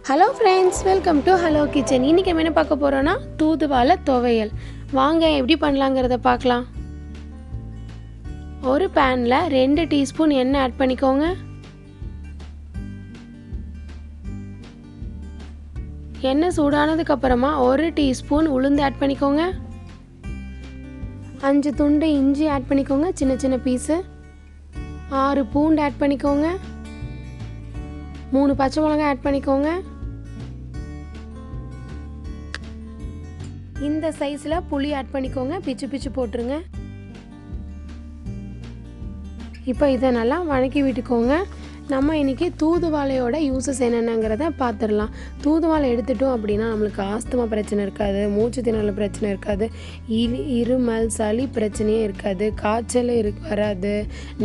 Hello friends, welcome to hello kitchen. இன்றைக்கி நம்ம என்ன பார்க்க போகிறோன்னா தூதுவாழை துவையல். வாங்க எப்படி பண்ணலாங்கிறத பார்க்கலாம். ஒரு பேனில் 2 டீஸ்பூன் எண்ணெய் ஆட் பண்ணிக்கோங்க. எண்ணெய் சூடானதுக்கப்புறமா 1 டீஸ்பூன் உளுந்து ஆட் பண்ணிக்கோங்க. 5 துண்டு இஞ்சி ஆட் பண்ணிக்கோங்க, சின்ன சின்ன பீஸு. 6 பூண்டு ஆட் பண்ணிக்கோங்க. 3 பச்சை மிளகாய் ஆட் பண்ணிக்கோங்க. இந்த சைஸில் புளி ஆட் பண்ணிக்கோங்க, பிச்சு பிச்சு போட்டுருங்க. இப்போ இதை நல்லா வதக்கி விட்டுக்கோங்க. நம்ம இன்றைக்கி தூதுவாழையோட யூஸஸ் என்னென்னங்கிறத பார்த்துடலாம். தூதுவாழை எடுத்துட்டோம் அப்படின்னா நம்மளுக்கு ஆஸ்துமா பிரச்சனை இருக்காது, மூச்சு திணறல் பிரச்சனை இருக்காது, இருமல் சளி பிரச்சனையே இருக்காது, காய்ச்சல் வராது,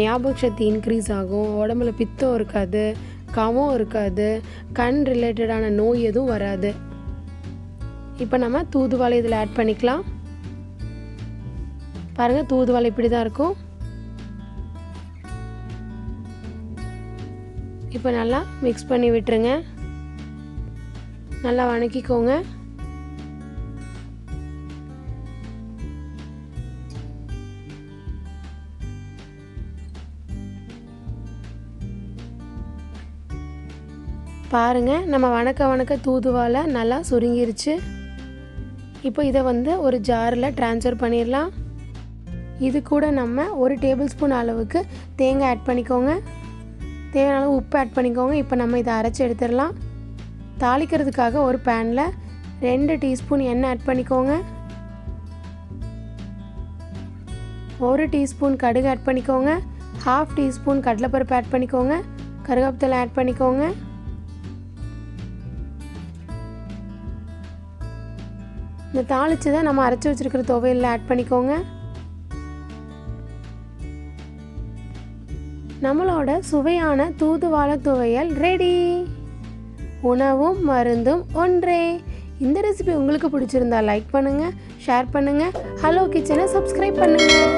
ஞாபக சக்தி இன்க்ரீஸ் ஆகும், உடம்புல பித்தம் இருக்காது, கவம் இருக்காது, கண் ரிலேட்டடான நோய் எதுவும் வராது. இப்போ நம்ம தூதுவாழை இதில் ஆட் பண்ணிக்கலாம். பாருங்கள், தூதுவாழை இப்படி தான் இருக்கும். இப்போ நல்லா மிக்ஸ் பண்ணி விட்டுருங்க. நல்லா வதக்கிக்கோங்க. பாருங்கள், நம்ம வணக்க தூதுவாழை நல்லா சுருங்கிருச்சு. இப்போ இதை ஒரு ஜாரில் ட்ரான்ஸ்ஃபர் பண்ணிடலாம். இது கூட நம்ம 1 டேபிள் ஸ்பூன் அளவுக்கு தேங்காய் ஆட் பண்ணிக்கோங்க. தேவையான அளவு உப்பு ஆட் பண்ணிக்கோங்க. இப்போ நம்ம இதை அரைச்சி எடுத்துடலாம். தாளிக்கிறதுக்காக ஒரு பேனில் 2 டீஸ்பூன் எண்ணெய் ஆட் பண்ணிக்கோங்க. 1 டீஸ்பூன் கடுகு ஆட் பண்ணிக்கோங்க. 1/2 டீஸ்பூன் கடலைப்பருப்பு ஆட் பண்ணிக்கோங்க. கருவேப்பிலை ஆட் பண்ணிக்கோங்க. இந்த தாளிச்சதை நம்ம அரைச்சி வச்சுருக்கிற துவையலில் ஆட் பண்ணிக்கோங்க. நம்மளோட சுவையான தூதுவாழை துவையல் ரெடி. உணவும் மருந்தும் ஒன்றே. இந்த ரெசிபி உங்களுக்கு பிடிச்சிருந்தா லைக் பண்ணுங்கள், ஷேர் பண்ணுங்கள், ஹலோ கிச்சனை சப்ஸ்கிரைப் பண்ணுங்கள்.